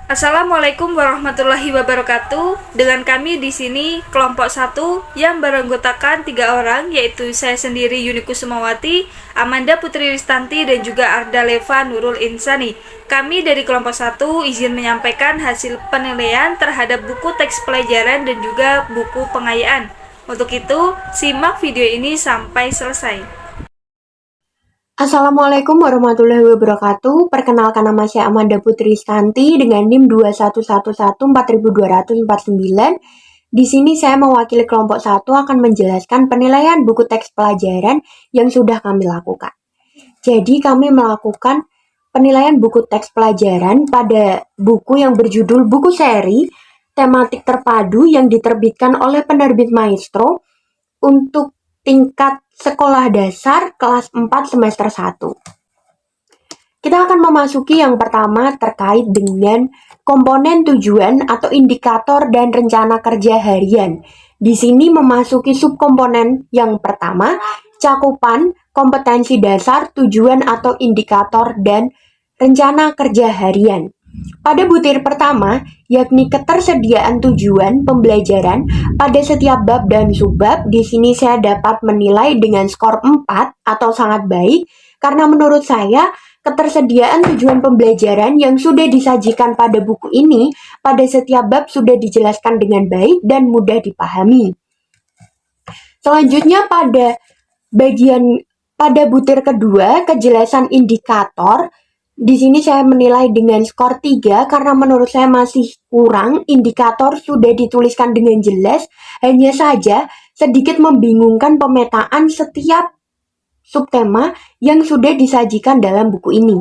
Assalamualaikum warahmatullahi wabarakatuh. Dengan kami di sini kelompok 1 yang beranggotakan 3 orang, yaitu saya sendiri Yuni Kusumawati, Amanda Putri Ristanti, dan juga Arda Leva Nurul Insani. Kami dari kelompok 1 izin menyampaikan hasil penilaian terhadap buku teks pelajaran dan juga buku pengayaan. Untuk itu, simak video ini sampai selesai. Assalamualaikum warahmatullahi wabarakatuh. Perkenalkan, nama saya Amanda Putri Ristanti dengan NIM 2111-4249. Di sini saya mewakili kelompok 1 akan menjelaskan penilaian buku teks pelajaran yang sudah kami lakukan. Jadi kami melakukan penilaian buku teks pelajaran pada buku yang berjudul buku seri tematik terpadu yang diterbitkan oleh penerbit Maestro untuk tingkat sekolah dasar kelas 4 semester 1. Kita akan memasuki yang pertama terkait dengan komponen tujuan atau indikator dan rencana kerja harian. Di sini memasuki subkomponen yang pertama, cakupan kompetensi dasar, tujuan atau indikator dan rencana kerja harian. Pada butir pertama, yakni ketersediaan tujuan pembelajaran pada setiap bab dan subbab, di sini saya dapat menilai dengan skor 4 atau sangat baik, karena menurut saya ketersediaan tujuan pembelajaran yang sudah disajikan pada buku ini pada setiap bab sudah dijelaskan dengan baik dan mudah dipahami. Selanjutnya pada butir kedua, kejelasan indikator. Di sini saya menilai dengan skor 3 karena menurut saya masih kurang. Indikator sudah dituliskan dengan jelas, hanya saja sedikit membingungkan pemetaan setiap subtema yang sudah disajikan dalam buku ini.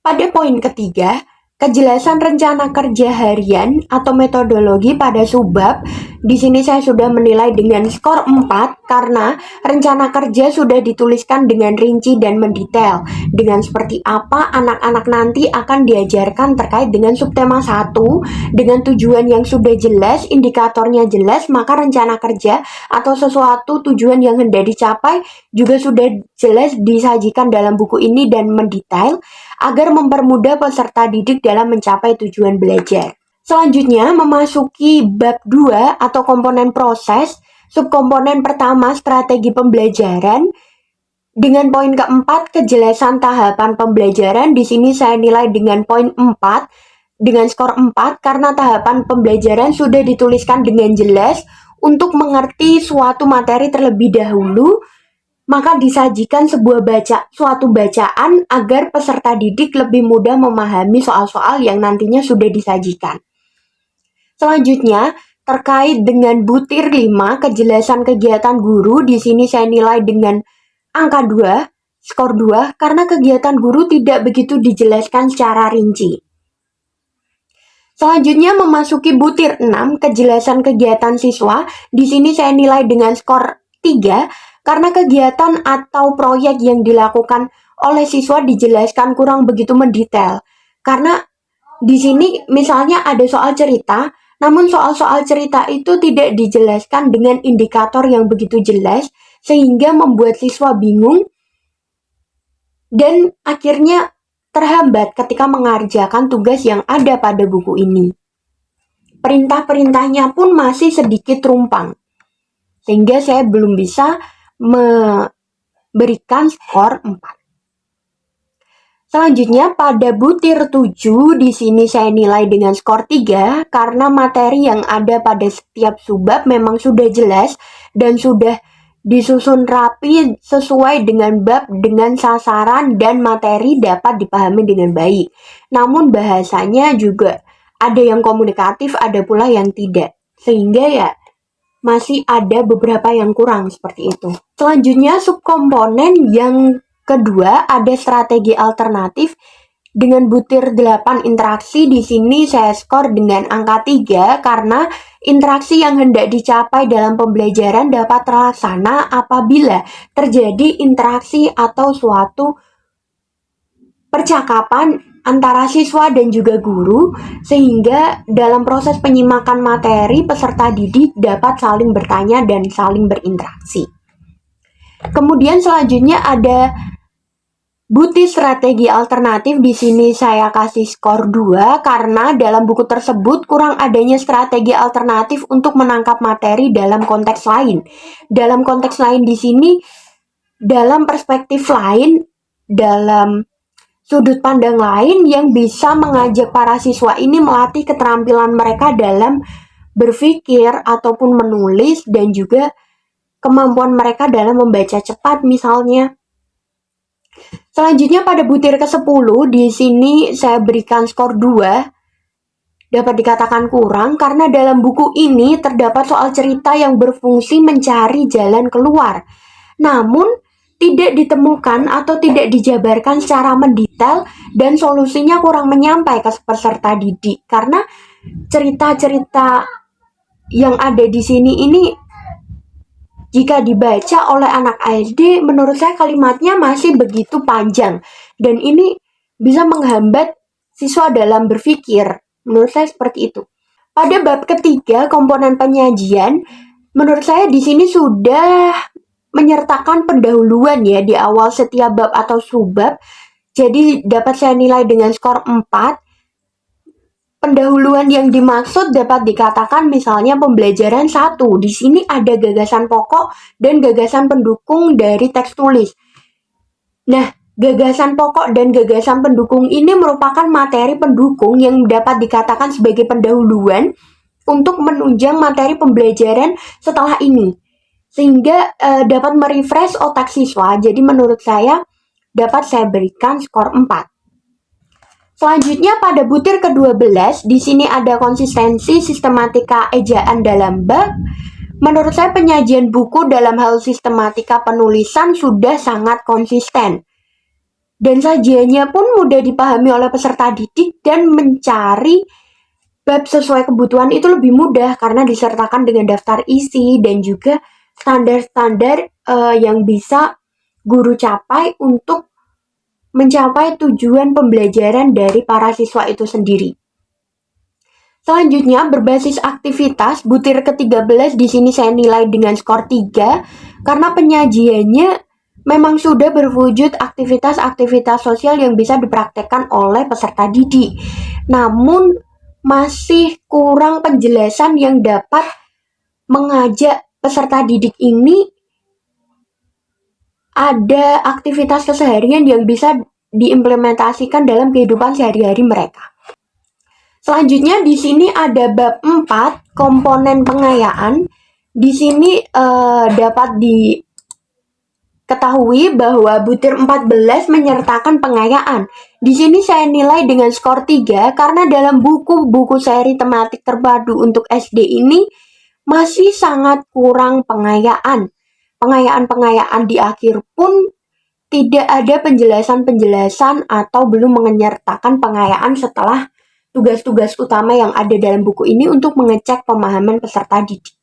Pada poin ketiga, kejelasan rencana kerja harian atau metodologi pada subbab. Di sini saya sudah menilai dengan skor 4 karena rencana kerja sudah dituliskan dengan rinci dan mendetail. Dengan seperti apa anak-anak nanti akan diajarkan terkait dengan subtema 1 dengan tujuan yang sudah jelas, indikatornya jelas, maka rencana kerja atau sesuatu tujuan yang hendak dicapai juga sudah jelas disajikan dalam buku ini dan mendetail agar mempermudah peserta didik dalam mencapai tujuan belajar. Selanjutnya memasuki bab 2 atau komponen proses, subkomponen pertama strategi pembelajaran. Dengan poin keempat, kejelasan tahapan pembelajaran. Di sini saya nilai dengan poin 4 dengan skor 4 karena tahapan pembelajaran sudah dituliskan dengan jelas untuk mengerti suatu materi terlebih dahulu. Maka disajikan suatu bacaan agar peserta didik lebih mudah memahami soal-soal yang nantinya sudah disajikan. Selanjutnya, terkait dengan butir 5, kejelasan kegiatan guru. Di sini saya nilai dengan angka 2, skor 2, karena kegiatan guru tidak begitu dijelaskan secara rinci. Selanjutnya memasuki butir 6, kejelasan kegiatan siswa. Di sini saya nilai dengan skor 3, karena kegiatan atau proyek yang dilakukan oleh siswa dijelaskan kurang begitu mendetail. Karena di sini misalnya ada soal cerita, namun soal-soal cerita itu tidak dijelaskan dengan indikator yang begitu jelas, sehingga membuat siswa bingung dan akhirnya terhambat ketika mengerjakan tugas yang ada pada buku ini. Perintah-perintahnya pun masih sedikit rumpang, sehingga saya belum bisa memberikan skor 4. Selanjutnya pada butir 7, di sini saya nilai dengan skor 3 karena materi yang ada pada setiap subbab memang sudah jelas dan sudah disusun rapi sesuai dengan bab, dengan sasaran dan materi dapat dipahami dengan baik. Namun bahasanya juga ada yang komunikatif, ada pula yang tidak. Sehingga ya masih ada beberapa yang kurang seperti itu. Selanjutnya subkomponen yang kedua ada strategi alternatif dengan butir 8 interaksi. Di sini saya skor dengan angka 3 karena interaksi yang hendak dicapai dalam pembelajaran dapat terlaksana apabila terjadi interaksi atau suatu percakapan antara siswa dan juga guru, sehingga dalam proses penyimakan materi peserta didik dapat saling bertanya dan saling berinteraksi. Kemudian selanjutnya ada Butir Strategi Alternatif di sini saya kasih skor 2 karena dalam buku tersebut kurang adanya strategi alternatif untuk menangkap materi dalam konteks lain. Dalam konteks lain di sini, dalam perspektif lain, dalam sudut pandang lain yang bisa mengajak para siswa ini melatih keterampilan mereka dalam berpikir ataupun menulis dan juga kemampuan mereka dalam membaca cepat misalnya. Selanjutnya pada butir ke-10 di sini saya berikan skor 2. Dapat dikatakan kurang karena dalam buku ini terdapat soal cerita yang berfungsi mencari jalan keluar. Namun tidak ditemukan atau tidak dijabarkan secara mendetail dan solusinya kurang menyampai ke peserta didik karena cerita-cerita yang ada di sini ini jika dibaca oleh anak SD, menurut saya kalimatnya masih begitu panjang dan ini bisa menghambat siswa dalam berpikir. Menurut saya seperti itu. Pada bab ketiga, komponen penyajian, menurut saya di sini sudah menyertakan pendahuluan ya di awal setiap bab atau subbab. Jadi dapat saya nilai dengan skor 4. Pendahuluan yang dimaksud dapat dikatakan misalnya pembelajaran 1. Di sini ada gagasan pokok dan gagasan pendukung dari teks tulis. Nah, gagasan pokok dan gagasan pendukung ini merupakan materi pendukung yang dapat dikatakan sebagai pendahuluan untuk menunjang materi pembelajaran setelah ini. Sehingga dapat merefresh otak siswa. Jadi menurut saya dapat saya berikan skor 4. Selanjutnya pada butir ke-12, di sini ada konsistensi sistematika ejaan dalam bab. Menurut saya penyajian buku dalam hal sistematika penulisan sudah sangat konsisten. Dan sajiannya pun mudah dipahami oleh peserta didik dan mencari bab sesuai kebutuhan itu lebih mudah karena disertakan dengan daftar isi dan juga standar-standar yang bisa guru capai untuk mencapai tujuan pembelajaran dari para siswa itu sendiri. Selanjutnya berbasis aktivitas, butir ke-13 di sini saya nilai dengan skor 3 karena penyajiannya memang sudah berwujud aktivitas-aktivitas sosial yang bisa dipraktekkan oleh peserta didik. Namun masih kurang penjelasan yang dapat mengajak peserta didik ini ada aktivitas keseharian yang bisa diimplementasikan dalam kehidupan sehari-hari mereka. Selanjutnya di sini ada bab 4, komponen pengayaan. Di sini dapat diketahui bahwa butir 14 menyertakan pengayaan. Di sini saya nilai dengan skor 3 karena dalam buku-buku seri tematik terpadu untuk SD ini masih sangat kurang pengayaan. Pengayaan-pengayaan di akhir pun tidak ada penjelasan-penjelasan atau belum menyertakan pengayaan setelah tugas-tugas utama yang ada dalam buku ini untuk mengecek pemahaman peserta didik.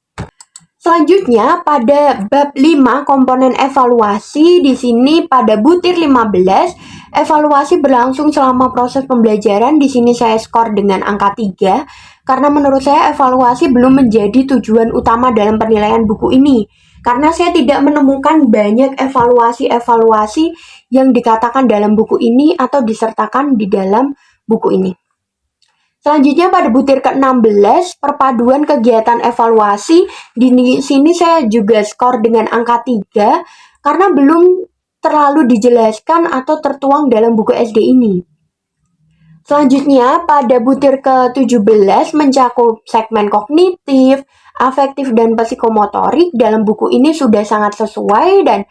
Selanjutnya pada bab 5 komponen evaluasi di sini pada butir 15 evaluasi berlangsung selama proses pembelajaran. Di sini saya skor dengan angka 3 karena menurut saya evaluasi belum menjadi tujuan utama dalam penilaian buku ini. Karena saya tidak menemukan banyak evaluasi-evaluasi yang dikatakan dalam buku ini atau disertakan di dalam buku ini. Selanjutnya pada butir ke-16, perpaduan kegiatan evaluasi. Di sini saya juga skor dengan angka 3 karena belum terlalu dijelaskan atau tertuang dalam buku SD ini. Selanjutnya pada butir ke-17 mencakup segmen kognitif, afektif, dan psikomotorik. Dalam buku ini sudah sangat sesuai dan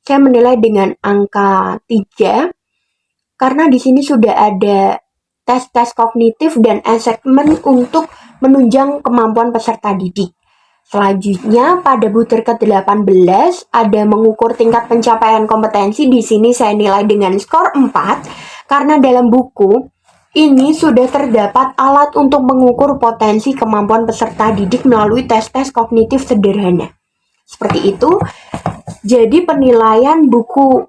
saya menilai dengan angka 3 karena di sini sudah ada tes-tes kognitif dan assessment untuk menunjang kemampuan peserta didik. Selanjutnya pada butir ke-18 ada mengukur tingkat pencapaian kompetensi. Di sini saya nilai dengan skor 4 karena dalam buku ini sudah terdapat alat untuk mengukur potensi kemampuan peserta didik melalui tes-tes kognitif sederhana. Seperti itu. Jadi penilaian buku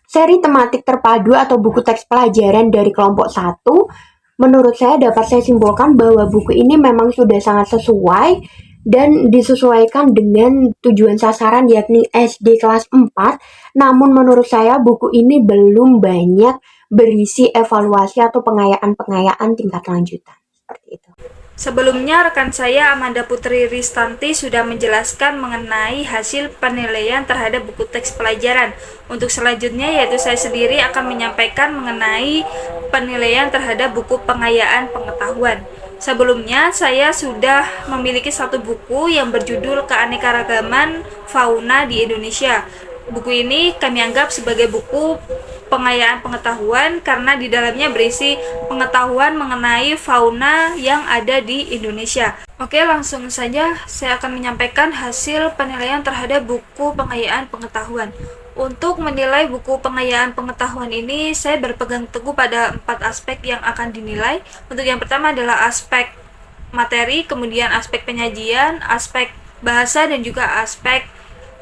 seri tematik terpadu atau buku teks pelajaran dari kelompok 1, menurut saya dapat saya simpulkan bahwa buku ini memang sudah sangat sesuai dan disesuaikan dengan tujuan sasaran yakni SD kelas 4. Namun menurut saya buku ini belum banyak berisi evaluasi atau pengayaan-pengayaan tingkat lanjutan. Seperti itu. Sebelumnya, rekan saya Amanda Putri Ristanti sudah menjelaskan mengenai hasil penilaian terhadap buku teks pelajaran. Untuk selanjutnya, yaitu saya sendiri akan menyampaikan mengenai penilaian terhadap buku pengayaan pengetahuan. Sebelumnya, saya sudah memiliki satu buku yang berjudul Keanekaragaman Fauna di Indonesia. Buku ini kami anggap sebagai buku pengayaan pengetahuan karena di dalamnya berisi pengetahuan mengenai fauna yang ada di Indonesia. Oke, langsung saja saya akan menyampaikan hasil penilaian terhadap buku pengayaan pengetahuan. Untuk menilai buku pengayaan pengetahuan ini, saya berpegang teguh pada 4 aspek yang akan dinilai. Untuk yang pertama adalah aspek materi, kemudian aspek penyajian, aspek bahasa, dan juga aspek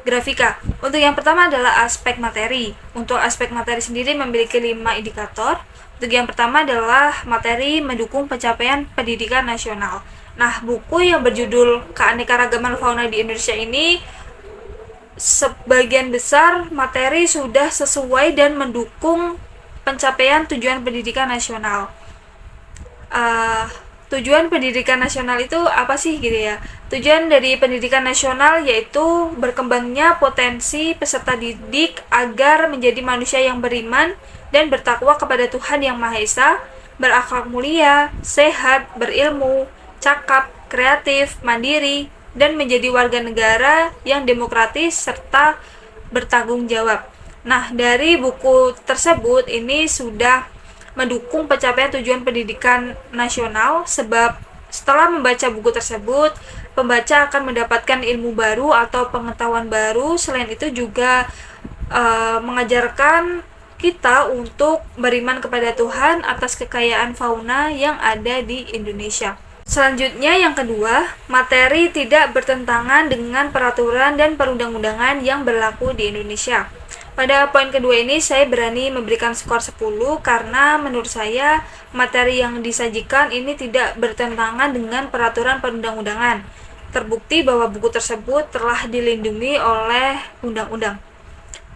grafika. Untuk yang pertama adalah aspek materi. Untuk aspek materi sendiri memiliki 5 indikator. Untuk yang pertama adalah materi mendukung pencapaian pendidikan nasional. Nah, buku yang berjudul Keanekaragaman Fauna di Indonesia ini sebagian besar materi sudah sesuai dan mendukung pencapaian tujuan pendidikan nasional. Tujuan pendidikan nasional itu apa sih gitu ya? Tujuan dari pendidikan nasional yaitu berkembangnya potensi peserta didik agar menjadi manusia yang beriman dan bertakwa kepada Tuhan Yang Maha Esa, berakhlak mulia, sehat, berilmu, cakap, kreatif, mandiri, dan menjadi warga negara yang demokratis serta bertanggung jawab. Nah, dari buku tersebut ini sudah mendukung pencapaian tujuan pendidikan nasional, sebab setelah membaca buku tersebut, pembaca akan mendapatkan ilmu baru atau pengetahuan baru. Selain itu juga mengajarkan kita untuk beriman kepada Tuhan atas kekayaan fauna yang ada di Indonesia. Selanjutnya yang kedua, materi tidak bertentangan dengan peraturan dan perundang-undangan yang berlaku di Indonesia. Pada poin kedua ini saya berani memberikan skor 10 karena menurut saya materi yang disajikan ini tidak bertentangan dengan peraturan perundang-undangan. Terbukti bahwa buku tersebut telah dilindungi oleh undang-undang.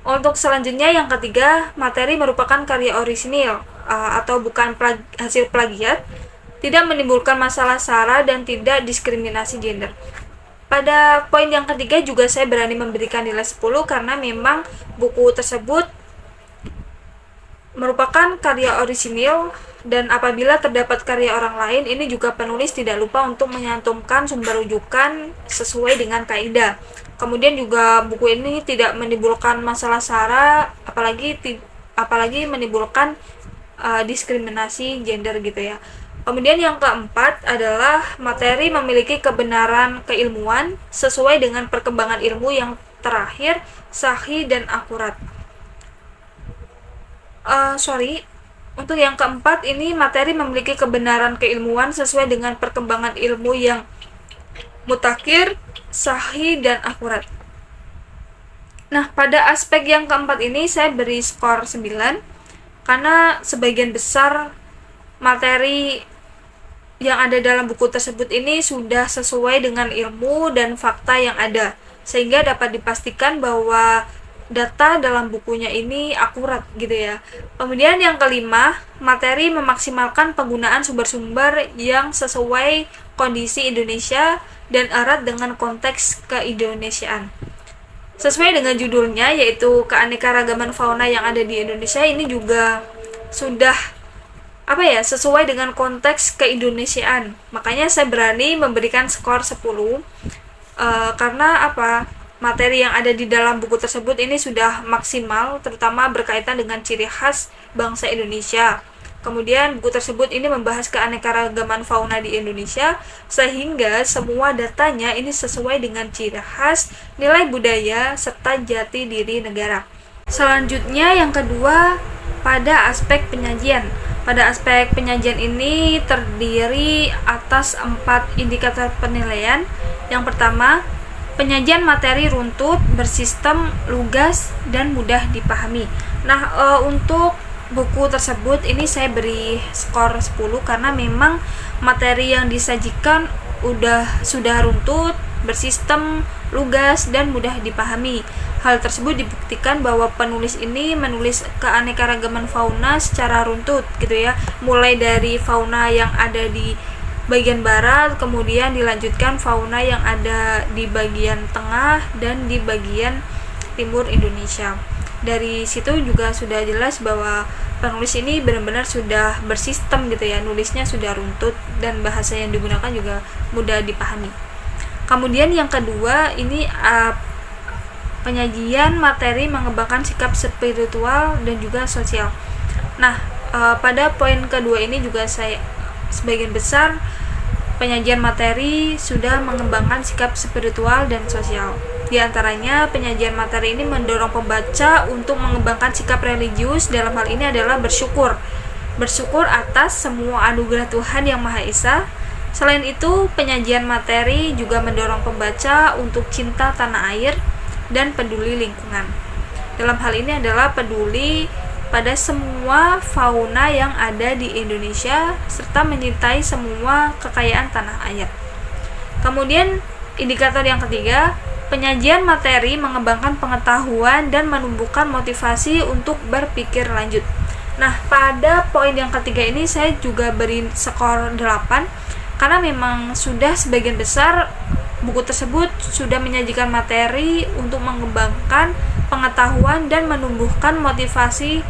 Untuk selanjutnya yang ketiga, materi merupakan karya orisinil atau bukan hasil plagiat, tidak menimbulkan masalah sara dan tidak diskriminasi gender. Pada poin yang ketiga juga saya berani memberikan nilai 10 karena memang buku tersebut merupakan karya orisinil dan apabila terdapat karya orang lain, ini juga penulis tidak lupa untuk menyantumkan sumber rujukan sesuai dengan kaidah. Kemudian juga buku ini tidak menimbulkan masalah sara, apalagi menimbulkan diskriminasi gender gitu ya. Kemudian yang keempat adalah materi memiliki kebenaran keilmuan sesuai dengan perkembangan ilmu yang terakhir, sahih dan akurat. Untuk yang keempat ini materi memiliki kebenaran keilmuan sesuai dengan perkembangan ilmu yang mutakhir, sahih dan akurat. Nah, pada aspek yang keempat ini saya beri skor 9 karena sebagian besar materi yang ada dalam buku tersebut ini sudah sesuai dengan ilmu dan fakta yang ada, sehingga dapat dipastikan bahwa data dalam bukunya ini akurat gitu ya. Kemudian yang kelima, materi memaksimalkan penggunaan sumber-sumber yang sesuai kondisi Indonesia dan erat dengan konteks keindonesiaan. Sesuai dengan judulnya yaitu keanekaragaman fauna yang ada di Indonesia, ini juga sudah sesuai dengan konteks keindonesiaan. Makanya saya berani memberikan skor 10 karena materi yang ada di dalam buku tersebut ini sudah maksimal, terutama berkaitan dengan ciri khas bangsa Indonesia. Kemudian buku tersebut ini membahas keanekaragaman fauna di Indonesia, sehingga semua datanya ini sesuai dengan ciri khas, nilai budaya, serta jati diri negara. Selanjutnya yang kedua, pada aspek penyajian. Pada aspek penyajian ini terdiri atas 4 indikator penilaian. Yang pertama, penyajian materi runtut, bersistem, lugas, dan mudah dipahami. Nah, untuk buku tersebut ini saya beri skor 10 karena memang materi yang disajikan sudah runtut, bersistem, lugas, dan mudah dipahami. Hal tersebut dibuktikan bahwa penulis ini menulis keanekaragaman fauna secara runtut gitu ya, mulai dari fauna yang ada di bagian barat, kemudian dilanjutkan fauna yang ada di bagian tengah dan di bagian timur Indonesia. Dari situ juga sudah jelas bahwa penulis ini benar-benar sudah bersistem gitu ya, nulisnya sudah runtut dan bahasa yang digunakan juga mudah dipahami. Kemudian yang kedua ini penyajian materi mengembangkan sikap spiritual dan juga sosial. Nah, pada poin kedua ini juga saya sebagian besar penyajian materi sudah mengembangkan sikap spiritual dan sosial. Di antaranya, penyajian materi ini mendorong pembaca untuk mengembangkan sikap religius, dalam hal ini adalah bersyukur. Bersyukur atas semua anugerah Tuhan Yang Maha Esa. Selain itu, penyajian materi juga mendorong pembaca untuk cinta tanah air dan peduli lingkungan. Dalam hal ini adalah peduli pada semua fauna yang ada di Indonesia serta mencintai semua kekayaan tanah air. Kemudian indikator yang ketiga, penyajian materi mengembangkan pengetahuan dan menumbuhkan motivasi untuk berpikir lanjut. Nah, pada poin yang ketiga ini saya juga beri skor 8 karena memang sudah sebagian besar buku tersebut sudah menyajikan materi untuk mengembangkan pengetahuan dan menumbuhkan motivasi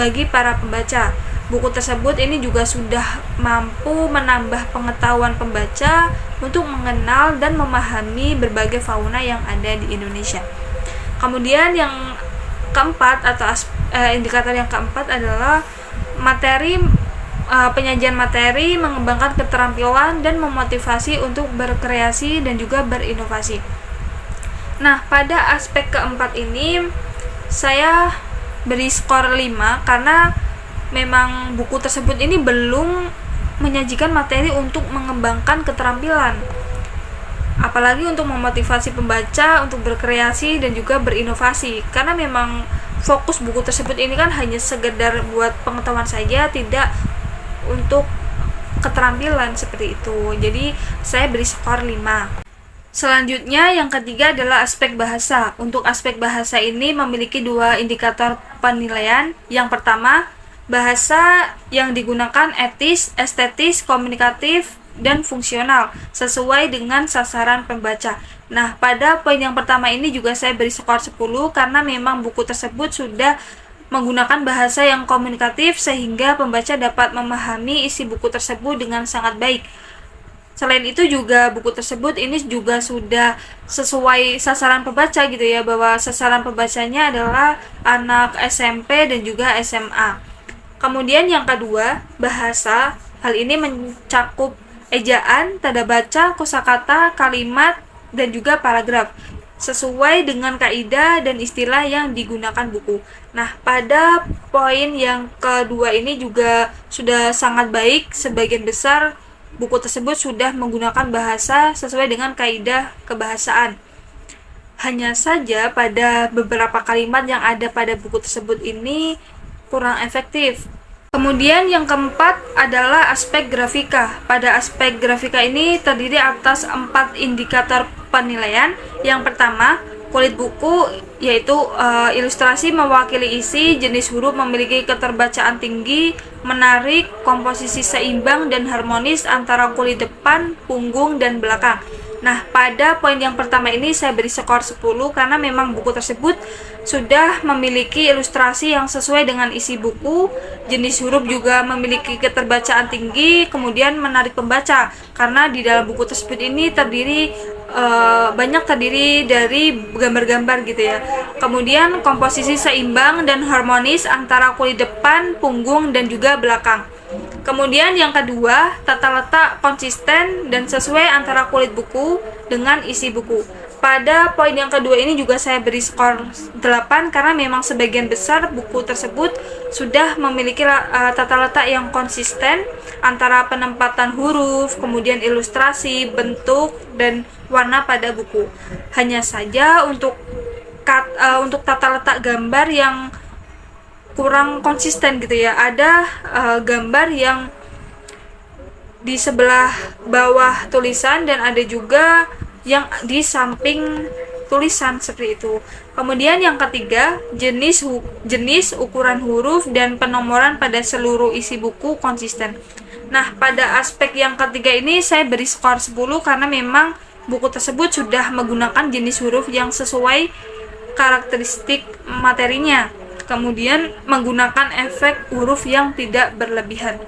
bagi para pembaca. Buku tersebut ini juga sudah mampu menambah pengetahuan pembaca untuk mengenal dan memahami berbagai fauna yang ada di Indonesia. Kemudian yang keempat atau indikator yang keempat adalah penyajian materi mengembangkan keterampilan dan memotivasi untuk berkreasi dan juga berinovasi. Nah, pada aspek keempat ini saya beri skor 5 karena memang buku tersebut ini belum menyajikan materi untuk mengembangkan keterampilan, apalagi untuk memotivasi pembaca untuk berkreasi dan juga berinovasi, karena memang fokus buku tersebut ini kan hanya sekedar buat pengetahuan saja, tidak untuk keterampilan seperti itu. Jadi saya beri skor 5. Selanjutnya yang ketiga adalah aspek bahasa. Untuk aspek bahasa ini memiliki 2 indikator penilaian. Yang pertama, bahasa yang digunakan etis, estetis, komunikatif, dan fungsional sesuai dengan sasaran pembaca. Nah, pada poin yang pertama ini juga saya beri skor 10 karena memang buku tersebut sudah menggunakan bahasa yang komunikatif sehingga pembaca dapat memahami isi buku tersebut dengan sangat baik. Selain itu juga buku tersebut ini juga sudah sesuai sasaran pembaca gitu ya, bahwa sasaran pembacanya adalah anak SMP dan juga SMA. Kemudian yang kedua, bahasa. Hal ini mencakup ejaan, tanda baca, kosakata, kalimat, dan juga paragraf sesuai dengan kaidah dan istilah yang digunakan buku. Nah, pada poin yang kedua ini juga sudah sangat baik, sebagian besar buku tersebut sudah menggunakan bahasa sesuai dengan kaidah kebahasaan. Hanya saja pada beberapa kalimat yang ada pada buku tersebut ini kurang efektif. Kemudian yang keempat adalah aspek grafika. Pada aspek grafika ini terdiri atas 4 indikator penilaian. Yang pertama, kulit buku, yaitu ilustrasi mewakili isi, jenis huruf memiliki keterbacaan tinggi, menarik, komposisi seimbang dan harmonis antara kulit depan, punggung, dan belakang. Nah, pada poin yang pertama ini saya beri skor 10 karena memang buku tersebut sudah memiliki ilustrasi yang sesuai dengan isi buku, jenis huruf juga memiliki keterbacaan tinggi, kemudian menarik pembaca karena di dalam buku tersebut ini banyak terdiri dari gambar-gambar gitu ya. Kemudian komposisi seimbang dan harmonis antara kulit depan, punggung, dan juga belakang. Kemudian yang kedua, tata letak konsisten dan sesuai antara kulit buku dengan isi buku. Pada poin yang kedua ini juga saya beri skor 8 karena memang sebagian besar buku tersebut sudah memiliki tata letak yang konsisten antara penempatan huruf, kemudian ilustrasi, bentuk, dan warna pada buku. Hanya saja untuk tata letak gambar yang kurang konsisten gitu ya. Ada gambar yang di sebelah bawah tulisan dan ada juga yang di samping tulisan seperti itu. Kemudian yang ketiga, jenis ukuran huruf dan penomoran pada seluruh isi buku konsisten. Nah, pada aspek yang ketiga ini saya beri skor 10 karena memang buku tersebut sudah menggunakan jenis huruf yang sesuai karakteristik materinya. Kemudian menggunakan efek huruf yang tidak berlebihan.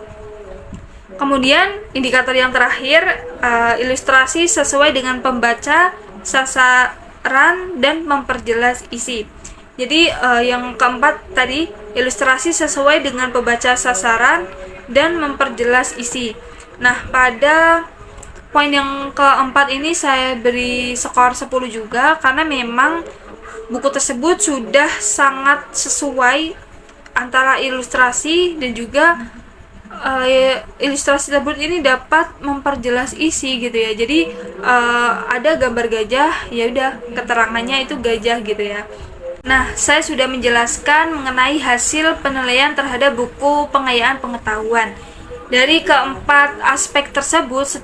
Kemudian indikator yang terakhir, ilustrasi sesuai dengan pembaca, sasaran, dan memperjelas isi. Jadi yang keempat tadi, ilustrasi sesuai dengan pembaca, sasaran, dan memperjelas isi. Nah, pada poin yang keempat ini saya beri skor 10 juga karena memang buku tersebut sudah sangat sesuai antara ilustrasi dan juga ilustrasi tersebut ini dapat memperjelas isi gitu ya. Jadi ada gambar gajah, ya udah keterangannya itu gajah gitu ya. Nah, saya sudah menjelaskan mengenai hasil penilaian terhadap buku pengayaan pengetahuan. Dari keempat aspek tersebut,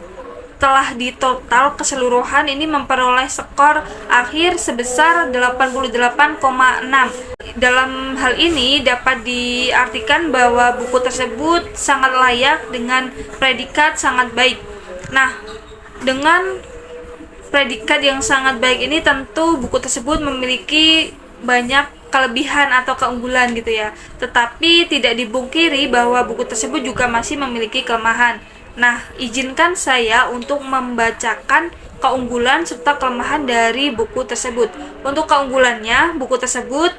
setelah ditotal keseluruhan ini memperoleh skor akhir sebesar 88,6. Dalam hal ini dapat diartikan bahwa buku tersebut sangat layak dengan predikat sangat baik. Nah, dengan predikat yang sangat baik ini tentu buku tersebut memiliki banyak kelebihan atau keunggulan gitu ya. Tetapi tidak dibungkiri bahwa buku tersebut juga masih memiliki kelemahan. Nah, izinkan saya untuk membacakan keunggulan serta kelemahan dari buku tersebut. Untuk keunggulannya, buku tersebut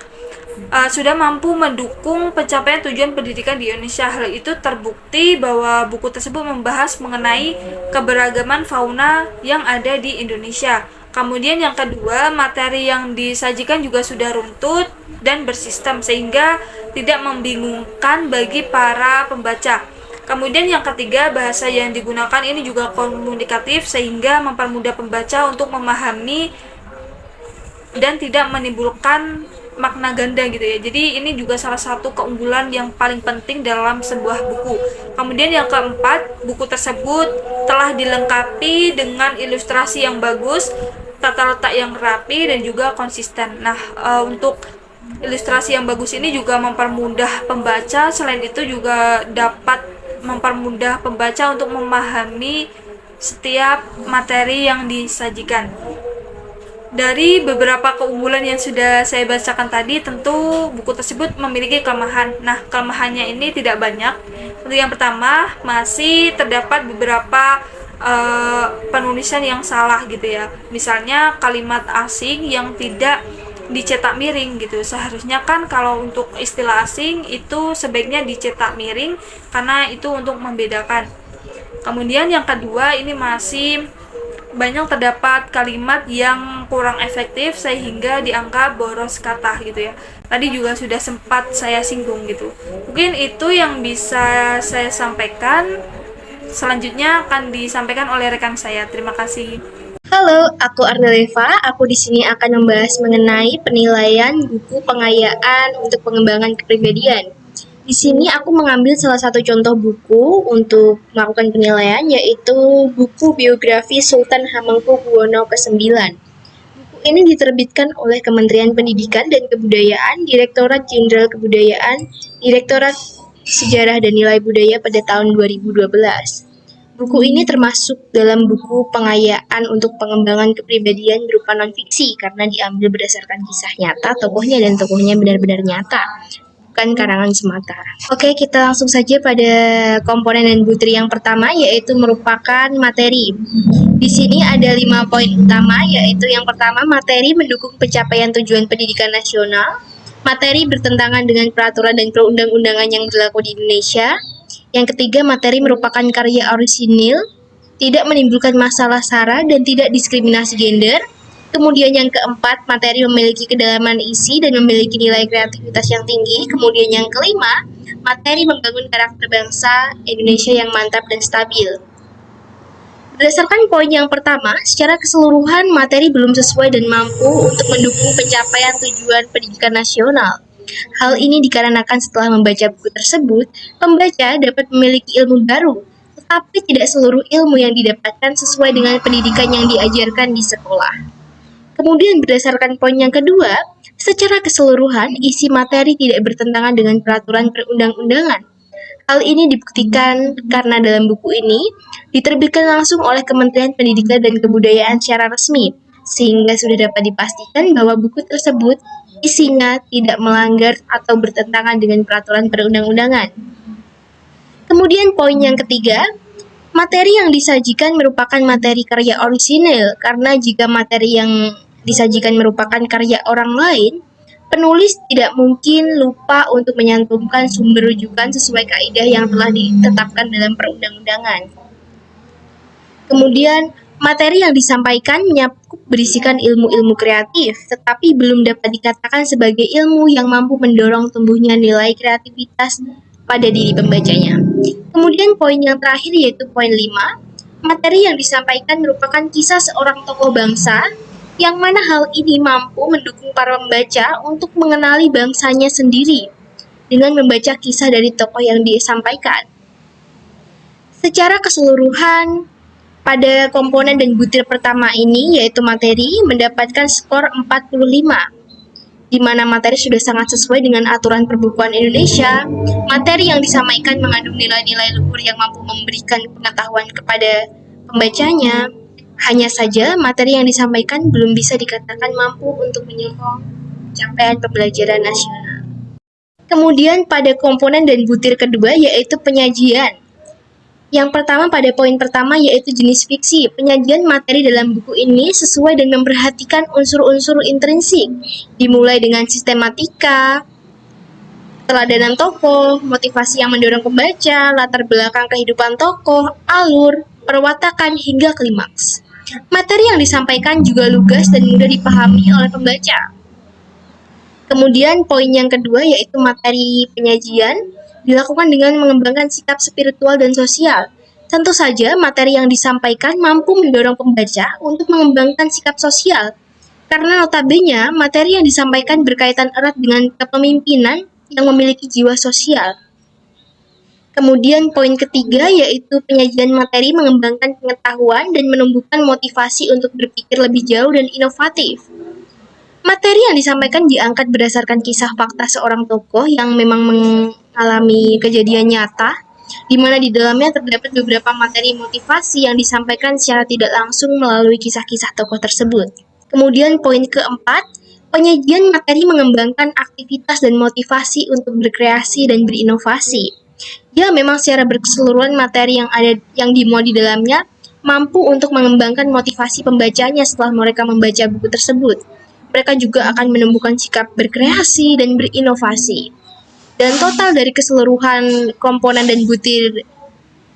sudah mampu mendukung pencapaian tujuan pendidikan di Indonesia. Hal itu terbukti bahwa buku tersebut membahas mengenai keberagaman fauna yang ada di Indonesia. Kemudian yang kedua, materi yang disajikan juga sudah runtut dan bersistem sehingga tidak membingungkan bagi para pembaca. Kemudian yang ketiga, bahasa yang digunakan ini juga komunikatif sehingga mempermudah pembaca untuk memahami dan tidak menimbulkan makna ganda gitu ya. Jadi ini juga salah satu keunggulan yang paling penting dalam sebuah buku. Kemudian yang keempat, buku tersebut telah dilengkapi dengan ilustrasi yang bagus, tata letak yang rapi dan juga konsisten. Nah, untuk ilustrasi yang bagus ini juga mempermudah pembaca, selain itu juga dapat mempermudah pembaca untuk memahami setiap materi yang disajikan. Dari beberapa keunggulan yang sudah saya bacakan tadi, tentu buku tersebut memiliki kelemahan. Nah, kelemahannya ini tidak banyak. Untuk yang pertama, masih terdapat beberapa penulisan yang salah gitu ya. Misalnya kalimat asing yang tidak dicetak miring gitu. Seharusnya kan kalau untuk istilah asing itu sebaiknya dicetak miring karena itu untuk membedakan. Kemudian yang kedua, ini masih banyak terdapat kalimat yang kurang efektif sehingga dianggap boros kata gitu ya. Tadi juga sudah sempat saya singgung gitu. Mungkin itu yang bisa saya sampaikan. Selanjutnya akan disampaikan oleh rekan saya. Terima kasih. Halo, aku Arneleva. Aku di sini akan membahas mengenai penilaian buku pengayaan untuk pengembangan kepribadian. Di sini aku mengambil salah satu contoh buku untuk melakukan penilaian, yaitu buku biografi Sultan Hamengkubuwono ke-9. Buku ini diterbitkan oleh Kementerian Pendidikan dan Kebudayaan, Direktorat Jenderal Kebudayaan, Direktorat Sejarah dan Nilai Budaya pada tahun 2012. Buku ini termasuk dalam buku pengayaan untuk pengembangan kepribadian berupa non-fiksi karena diambil berdasarkan kisah nyata, tokohnya dan tokohnya benar-benar nyata, bukan karangan semata. Oke, kita langsung saja pada komponen dan butri yang pertama, yaitu merupakan materi. Di sini ada 5 poin utama, yaitu yang pertama, materi mendukung pencapaian tujuan pendidikan nasional. Materi bertentangan dengan peraturan dan perundang-undangan yang berlaku di Indonesia. Yang ketiga, materi merupakan karya orisinil, tidak menimbulkan masalah sara dan tidak diskriminasi gender. Kemudian yang keempat, materi memiliki kedalaman isi dan memiliki nilai kreativitas yang tinggi. Kemudian yang kelima, materi membangun karakter bangsa Indonesia yang mantap dan stabil. Berdasarkan poin yang pertama, secara keseluruhan materi belum sesuai dan mampu untuk mendukung pencapaian tujuan pendidikan nasional. Hal ini dikarenakan setelah membaca buku tersebut, pembaca dapat memiliki ilmu baru, tetapi tidak seluruh ilmu yang didapatkan sesuai dengan pendidikan yang diajarkan di sekolah. Kemudian berdasarkan poin yang kedua, secara keseluruhan isi materi tidak bertentangan dengan peraturan perundang-undangan. Hal ini dibuktikan karena dalam buku ini diterbitkan langsung oleh Kementerian Pendidikan dan Kebudayaan secara resmi, sehingga sudah dapat dipastikan bahwa buku tersebut isinya tidak melanggar atau bertentangan dengan peraturan perundang-undangan. Kemudian poin yang ketiga, materi yang disajikan merupakan materi karya orisinil, karena jika materi yang disajikan merupakan karya orang lain, penulis tidak mungkin lupa untuk menyantumkan sumber rujukan sesuai kaidah yang telah ditetapkan dalam perundang-undangan. Kemudian, materi yang disampaikan menyakup berisikan ilmu-ilmu kreatif, tetapi belum dapat dikatakan sebagai ilmu yang mampu mendorong tumbuhnya nilai kreativitas pada diri pembacanya. Kemudian poin yang terakhir yaitu poin 5, materi yang disampaikan merupakan kisah seorang tokoh bangsa, yang mana hal ini mampu mendukung para pembaca untuk mengenali bangsanya sendiri dengan membaca kisah dari tokoh yang disampaikan. Secara keseluruhan, pada komponen dan butir pertama ini, yaitu materi, mendapatkan skor 45, di mana materi sudah sangat sesuai dengan aturan perbukuan Indonesia. Materi yang disampaikan mengandung nilai-nilai luhur yang mampu memberikan pengetahuan kepada pembacanya. Hanya saja, materi yang disampaikan belum bisa dikatakan mampu untuk menyokong capaian pembelajaran nasional. Kemudian pada komponen dan butir kedua yaitu penyajian. Yang pertama pada poin pertama yaitu jenis fiksi. Penyajian materi dalam buku ini sesuai dan memperhatikan unsur-unsur intrinsik, dimulai dengan sistematika, teladanan tokoh, motivasi yang mendorong pembaca, latar belakang kehidupan tokoh, alur, perwatakan hingga klimaks. Materi yang disampaikan juga lugas dan mudah dipahami oleh pembaca. Kemudian poin yang kedua yaitu materi penyajian dilakukan dengan mengembangkan sikap spiritual dan sosial. Tentu saja materi yang disampaikan mampu mendorong pembaca untuk mengembangkan sikap sosial, karena notabene materi yang disampaikan berkaitan erat dengan kepemimpinan yang memiliki jiwa sosial. Kemudian poin ketiga yaitu penyajian materi mengembangkan pengetahuan dan menumbuhkan motivasi untuk berpikir lebih jauh dan inovatif. Materi yang disampaikan diangkat berdasarkan kisah fakta seorang tokoh yang memang mengalami kejadian nyata, di mana di dalamnya terdapat beberapa materi motivasi yang disampaikan secara tidak langsung melalui kisah-kisah tokoh tersebut. Kemudian poin keempat, penyajian materi mengembangkan aktivitas dan motivasi untuk berkreasi dan berinovasi. Ya, memang secara berkeseluruhan materi yang dimuat di dalamnya mampu untuk mengembangkan motivasi pembacanya setelah mereka membaca buku tersebut. Mereka juga akan menumbuhkan sikap berkreasi dan berinovasi. Dan total dari keseluruhan komponen dan butir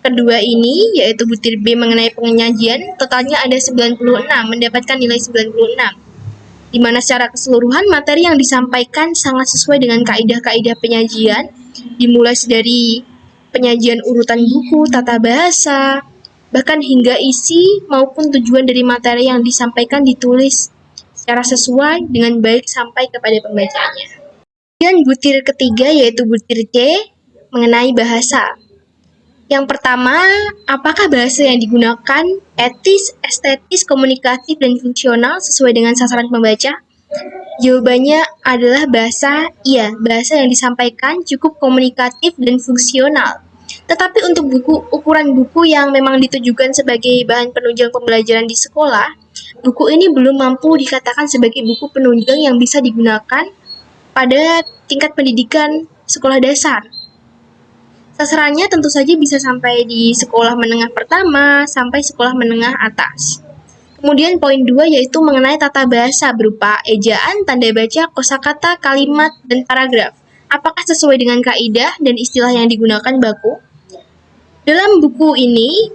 kedua ini, yaitu butir B mengenai penyajian, totalnya ada 96, mendapatkan nilai 96. Di mana secara keseluruhan materi yang disampaikan sangat sesuai dengan kaidah-kaidah penyajian, dimulai dari penyajian urutan buku, tata bahasa, bahkan hingga isi maupun tujuan dari materi yang disampaikan ditulis secara sesuai dengan baik sampai kepada pembacanya. Dan butir ketiga yaitu butir C mengenai bahasa. Yang pertama, apakah bahasa yang digunakan etis, estetis, komunikatif, dan fungsional sesuai dengan sasaran pembaca? Jawabannya adalah bahasa yang disampaikan cukup komunikatif dan fungsional. Tetapi untuk ukuran buku yang memang ditujukan sebagai bahan penunjang pembelajaran di sekolah, buku ini belum mampu dikatakan sebagai buku penunjang yang bisa digunakan pada tingkat pendidikan sekolah dasar. Sasarannya tentu saja bisa sampai di sekolah menengah pertama sampai sekolah menengah atas. Kemudian poin 2 yaitu mengenai tata bahasa berupa ejaan, tanda baca, kosakata, kalimat, dan paragraf. Apakah sesuai dengan kaidah dan istilah yang digunakan baku? Dalam buku ini,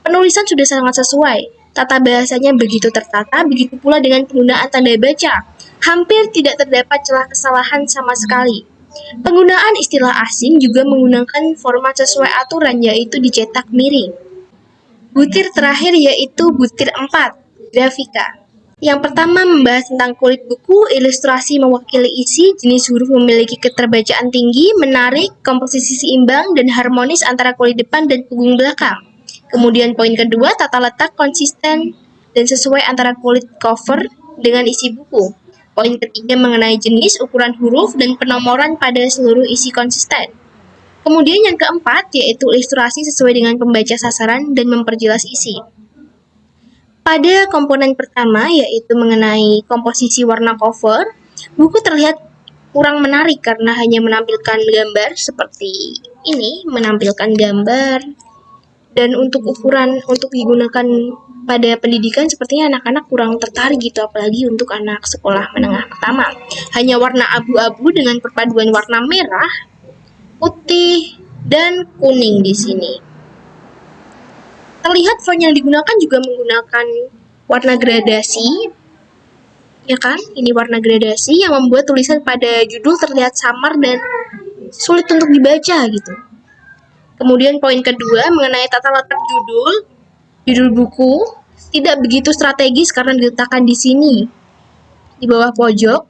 penulisan sudah sangat sesuai. Tata bahasanya begitu tertata, begitu pula dengan penggunaan tanda baca. Hampir tidak terdapat celah kesalahan sama sekali. Penggunaan istilah asing juga menggunakan format sesuai aturan, yaitu dicetak miring. Butir terakhir yaitu butir 4, grafika. Yang pertama membahas tentang kulit buku, ilustrasi mewakili isi, jenis huruf memiliki keterbacaan tinggi, menarik, komposisi seimbang, dan harmonis antara kulit depan dan punggung belakang. Kemudian poin kedua, tata letak konsisten dan sesuai antara kulit cover dengan isi buku. Poin ketiga mengenai jenis, ukuran huruf, dan penomoran pada seluruh isi konsisten. Kemudian yang keempat, yaitu ilustrasi sesuai dengan pembaca sasaran dan memperjelas isi. Pada komponen pertama, yaitu mengenai komposisi warna cover, buku terlihat kurang menarik karena hanya menampilkan gambar seperti ini, menampilkan gambar. Dan untuk ukuran untuk digunakan pada pendidikan sepertinya anak-anak kurang tertarik gitu, apalagi untuk anak sekolah menengah pertama. Hanya warna abu-abu dengan perpaduan warna merah, putih, dan kuning di sini. Terlihat font yang digunakan juga menggunakan warna gradasi, ya kan? Ini warna gradasi yang membuat tulisan pada judul terlihat samar dan sulit untuk dibaca gitu. Kemudian poin kedua mengenai tata letak judul buku tidak begitu strategis karena diletakkan di sini, di bawah pojok,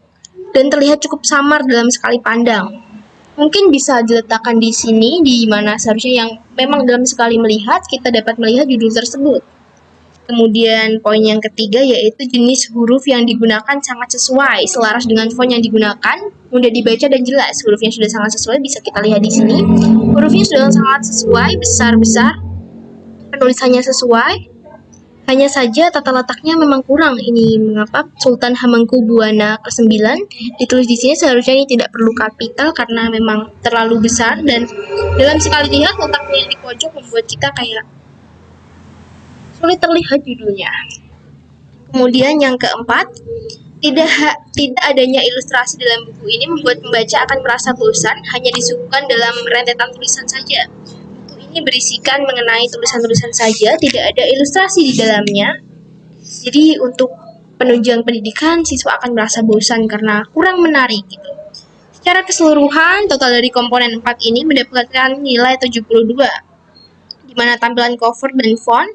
dan terlihat cukup samar dalam sekali pandang. Mungkin bisa diletakkan di sini, di mana seharusnya yang memang dalam sekali melihat, kita dapat melihat judul tersebut. Kemudian poin yang ketiga yaitu jenis huruf yang digunakan sangat sesuai, selaras dengan font yang digunakan, mudah dibaca dan jelas. Hurufnya sudah sangat sesuai, bisa kita lihat di sini. Hurufnya sudah sangat sesuai, besar-besar, penulisannya sesuai. Hanya saja tata letaknya memang kurang. Ini mengapa Sultan Hamengkubuwana ke-9 ditulis di sini, seharusnya ini tidak perlu kapital karena memang terlalu besar dan dalam sekali lihat letaknya di pojok membuat kita kayak sulit terlihat judulnya. Kemudian yang keempat, tidak adanya ilustrasi dalam buku ini membuat pembaca akan merasa bosan hanya disuguhkan dalam rentetan tulisan saja. Buku ini berisikan mengenai tulisan-tulisan saja, tidak ada ilustrasi di dalamnya. Jadi untuk penunjang pendidikan, siswa akan merasa bosan karena kurang menarik gitu. Secara keseluruhan, total dari komponen 4 ini mendapatkan nilai 72, di mana tampilan cover dan font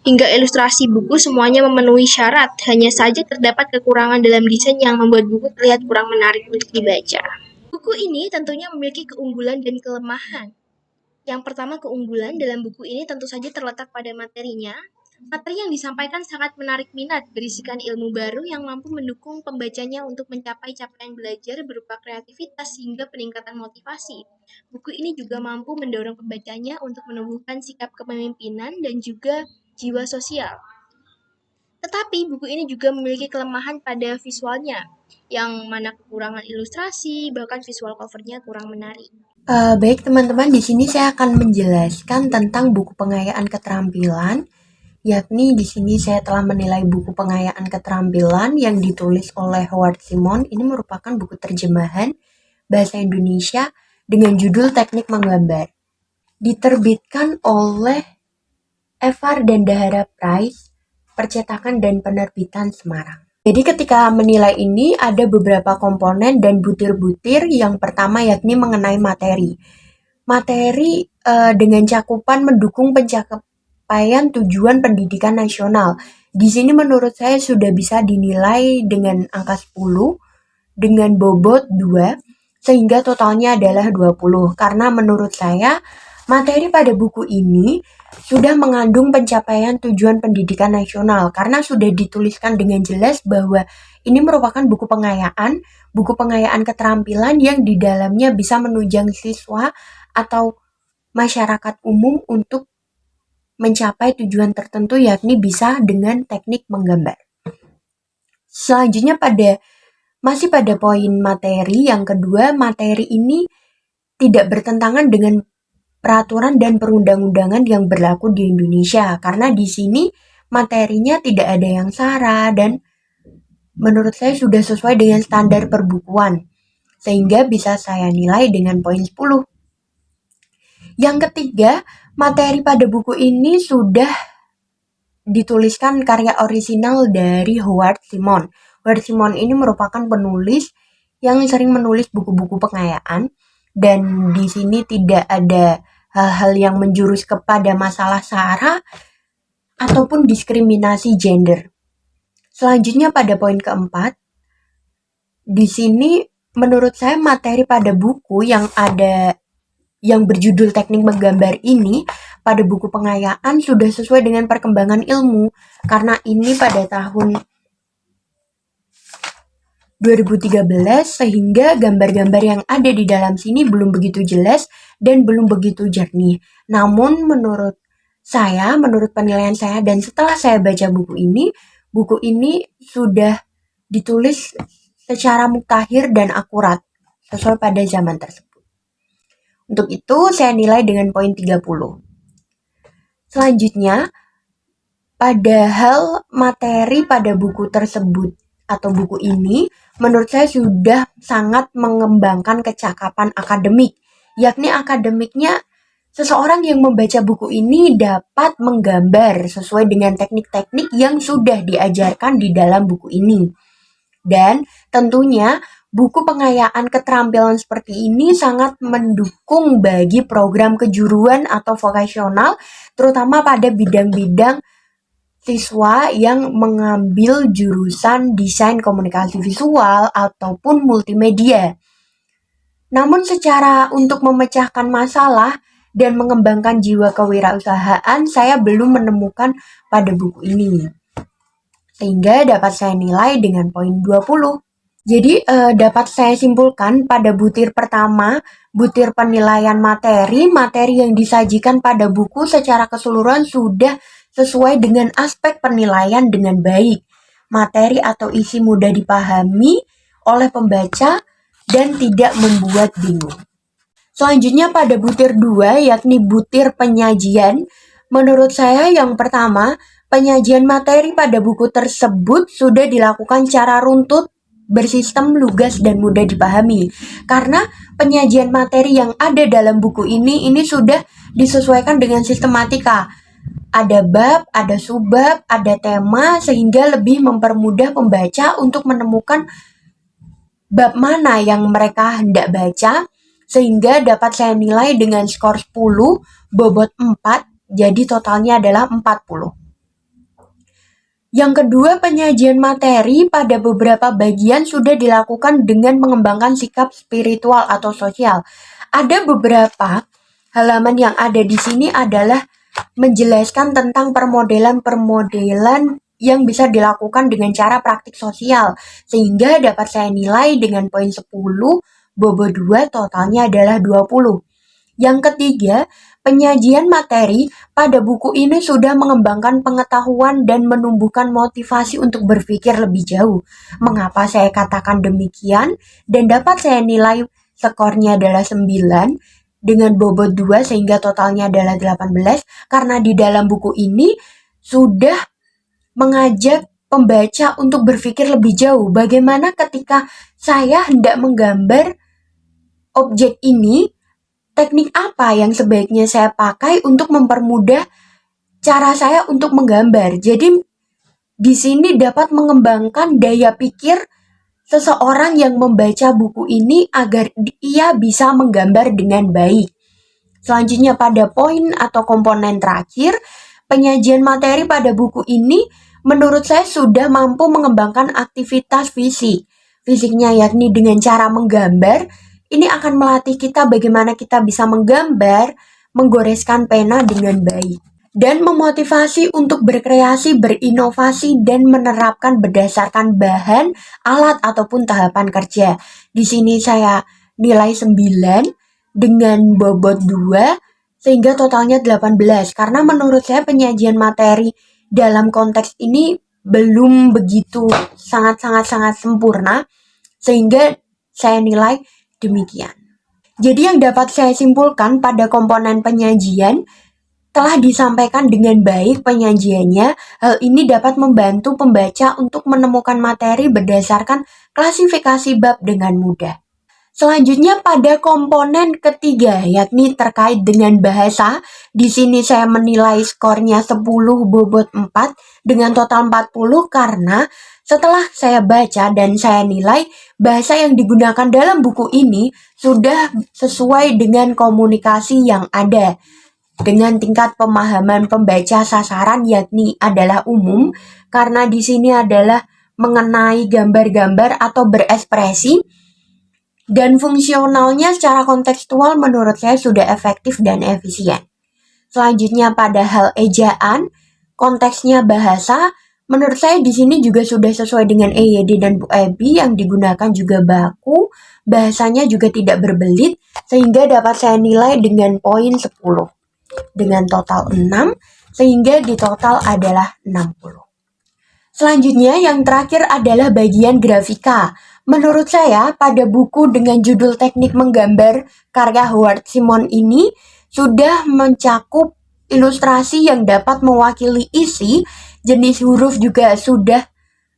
hingga ilustrasi buku semuanya memenuhi syarat, hanya saja terdapat kekurangan dalam desain yang membuat buku terlihat kurang menarik untuk dibaca. Buku ini tentunya memiliki keunggulan dan kelemahan. Yang pertama, keunggulan dalam buku ini tentu saja terletak pada materinya. Materi yang disampaikan sangat menarik minat, berisikan ilmu baru yang mampu mendukung pembacanya untuk mencapai capaian belajar berupa kreativitas hingga peningkatan motivasi. Buku ini juga mampu mendorong pembacanya untuk menumbuhkan sikap kepemimpinan dan juga jiwa sosial. Tetapi buku ini juga memiliki kelemahan pada visualnya, yang mana kekurangan ilustrasi, bahkan visual covernya kurang menarik. Baik teman-teman, di sini saya akan menjelaskan tentang buku pengayaan keterampilan, yakni di sini saya telah menilai buku pengayaan keterampilan yang ditulis oleh Howard Simon. Ini merupakan buku terjemahan bahasa Indonesia dengan judul Teknik Menggambar. Diterbitkan oleh Evar dan Dahara Price, percetakan dan penerbitan Semarang. Jadi ketika menilai ini ada beberapa komponen dan butir-butir. Yang pertama yakni mengenai materi. Materi dengan cakupan mendukung pencapaian tujuan pendidikan nasional. Di sini menurut saya sudah bisa dinilai dengan angka 10 dengan bobot 2 sehingga totalnya adalah 20. Karena menurut saya materi pada buku ini sudah mengandung pencapaian tujuan pendidikan nasional karena sudah dituliskan dengan jelas bahwa ini merupakan buku pengayaan keterampilan yang di dalamnya bisa menunjang siswa atau masyarakat umum untuk mencapai tujuan tertentu, yakni bisa dengan teknik menggambar. Selanjutnya masih pada poin materi, yang kedua, materi ini tidak bertentangan dengan peraturan dan perundang-undangan yang berlaku di Indonesia, karena di sini materinya tidak ada yang sara dan menurut saya sudah sesuai dengan standar perbukuan, sehingga bisa saya nilai dengan poin 10. Yang ketiga, materi pada buku ini sudah dituliskan karya orisinal dari Howard Simon. Howard Simon ini merupakan penulis yang sering menulis buku-buku pengayaan, dan di sini tidak ada hal-hal yang menjurus kepada masalah sara ataupun diskriminasi gender. Selanjutnya pada poin keempat, di sini menurut saya materi pada buku yang berjudul teknik menggambar ini pada buku pengayaan sudah sesuai dengan perkembangan ilmu, karena ini pada tahun 2013 sehingga gambar-gambar yang ada di dalam sini belum begitu jelas dan belum begitu jernih. Namun menurut penilaian saya dan setelah saya baca buku ini sudah ditulis secara mutakhir dan akurat sesuai pada zaman tersebut. Untuk itu saya nilai dengan poin 30. Selanjutnya, padahal materi pada buku tersebut atau buku ini menurut saya sudah sangat mengembangkan kecakapan akademik, yakni akademiknya seseorang yang membaca buku ini dapat menggambar sesuai dengan teknik-teknik yang sudah diajarkan di dalam buku ini. Dan tentunya buku pengayaan keterampilan seperti ini sangat mendukung bagi program kejuruan atau vokasional, terutama pada bidang-bidang siswa yang mengambil jurusan desain komunikasi visual ataupun multimedia. Namun secara untuk memecahkan masalah dan mengembangkan jiwa kewirausahaan, saya belum menemukan pada buku ini. Sehingga dapat saya nilai dengan poin 20. Jadi dapat saya simpulkan pada butir pertama, butir penilaian materi yang disajikan pada buku secara keseluruhan sudah sesuai dengan aspek penilaian dengan baik. Materi atau isi mudah dipahami oleh pembaca dan tidak membuat bingung. Selanjutnya pada butir 2, yakni butir penyajian. Menurut saya yang pertama, penyajian materi pada buku tersebut sudah dilakukan secara runtut, bersistem, lugas, dan mudah dipahami. Karena penyajian materi yang ada dalam buku ini sudah disesuaikan dengan sistematika. Ada bab, ada subbab, ada tema, sehingga lebih mempermudah pembaca untuk menemukan bab mana yang mereka hendak baca, sehingga dapat saya nilai dengan skor 10, bobot 4, jadi totalnya adalah 40. Yang kedua, penyajian materi pada beberapa bagian sudah dilakukan dengan mengembangkan sikap spiritual atau sosial. Ada beberapa halaman yang ada di sini adalah menjelaskan tentang permodelan-permodelan yang bisa dilakukan dengan cara praktik sosial, sehingga dapat saya nilai dengan poin 10, bobot 2, totalnya adalah 20. Yang ketiga, penyajian materi pada buku ini sudah mengembangkan pengetahuan dan menumbuhkan motivasi untuk berpikir lebih jauh. Mengapa saya katakan demikian? Dan dapat saya nilai skornya adalah 9 dengan bobot 2 sehingga totalnya adalah 18, karena di dalam buku ini sudah mengajak pembaca untuk berpikir lebih jauh. Bagaimana ketika saya hendak menggambar objek ini, teknik apa yang sebaiknya saya pakai untuk mempermudah cara saya untuk menggambar. Jadi di sini dapat mengembangkan daya pikir seseorang yang membaca buku ini agar ia bisa menggambar dengan baik. Selanjutnya pada poin atau komponen terakhir, penyajian materi pada buku ini menurut saya sudah mampu mengembangkan aktivitas fisik. Fisiknya yakni dengan cara menggambar, ini akan melatih kita bagaimana kita bisa menggambar, menggoreskan pena dengan baik. Dan memotivasi untuk berkreasi, berinovasi, dan menerapkan berdasarkan bahan, alat, ataupun tahapan kerja. Di sini saya nilai 9 dengan bobot 2, sehingga totalnya 18. Karena menurut saya penyajian materi dalam konteks ini belum begitu sangat sempurna, sehingga saya nilai demikian. Jadi yang dapat saya simpulkan pada komponen penyajian, telah disampaikan dengan baik penyajiannya. Hal ini dapat membantu pembaca untuk menemukan materi berdasarkan klasifikasi bab dengan mudah. Selanjutnya pada komponen ketiga, yakni terkait dengan bahasa. Di sini saya menilai skornya 10 bobot 4 dengan total 40 karena setelah saya baca dan saya nilai bahasa yang digunakan dalam buku ini sudah sesuai dengan komunikasi yang ada. dengan tingkat pemahaman pembaca sasaran yakni adalah umum, karena di sini adalah mengenai gambar-gambar atau berekspresi, dan fungsionalnya secara kontekstual menurut saya sudah efektif dan efisien. Selanjutnya pada hal ejaan, konteksnya bahasa, menurut saya di sini juga sudah sesuai dengan EYD dan Bu Ebi, yang digunakan juga baku, bahasanya juga tidak berbelit, sehingga dapat saya nilai dengan poin 10. Dengan total 6, sehingga di total adalah 60. Selanjutnya yang terakhir adalah bagian grafika. Menurut saya pada buku dengan judul Teknik Menggambar karya Howard Simon ini sudah mencakup ilustrasi yang dapat mewakili isi, jenis huruf juga sudah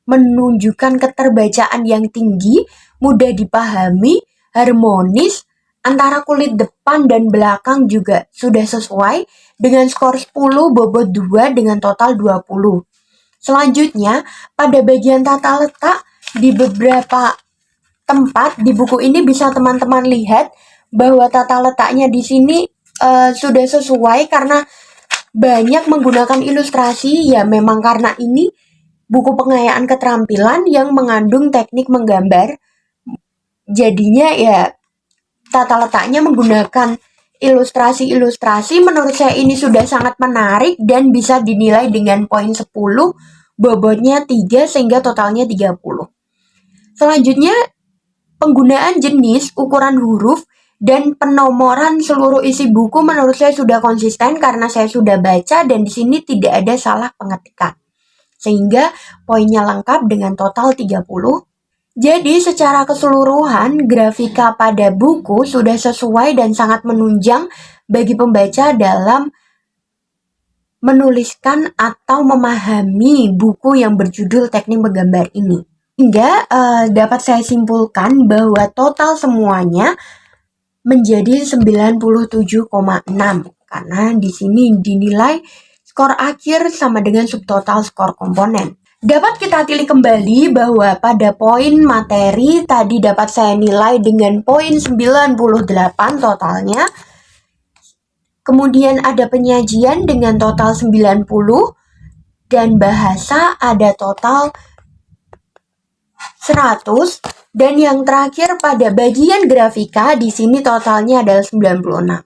menunjukkan keterbacaan yang tinggi, mudah dipahami, harmonis, antara kulit depan dan belakang juga sudah sesuai, dengan skor 10 bobot 2 dengan total 20. Selanjutnya, pada bagian tata letak, di beberapa tempat di buku ini bisa teman-teman lihat bahwa tata letaknya di sini sudah sesuai karena banyak menggunakan ilustrasi. Ya memang karena ini buku pengayaan keterampilan yang mengandung teknik menggambar, jadinya ya tata letaknya menggunakan ilustrasi-ilustrasi. Menurut saya ini sudah sangat menarik dan bisa dinilai dengan poin 10, bobotnya 3 sehingga totalnya 30. Selanjutnya penggunaan jenis, ukuran huruf, dan penomoran seluruh isi buku menurut saya sudah konsisten karena saya sudah baca dan di sini tidak ada salah pengetikan. Sehingga poinnya lengkap dengan total 30. Jadi secara keseluruhan grafika pada buku sudah sesuai dan sangat menunjang bagi pembaca dalam menuliskan atau memahami buku yang berjudul Teknik Menggambar ini. Hingga dapat saya simpulkan bahwa total semuanya menjadi 97,6 karena di sini dinilai skor akhir sama dengan subtotal skor komponen. Dapat kita pilih kembali bahwa pada poin materi tadi dapat saya nilai dengan poin 98 totalnya. Kemudian ada penyajian dengan total 90 dan bahasa ada total 100, dan yang terakhir pada bagian grafika di sini totalnya adalah 96.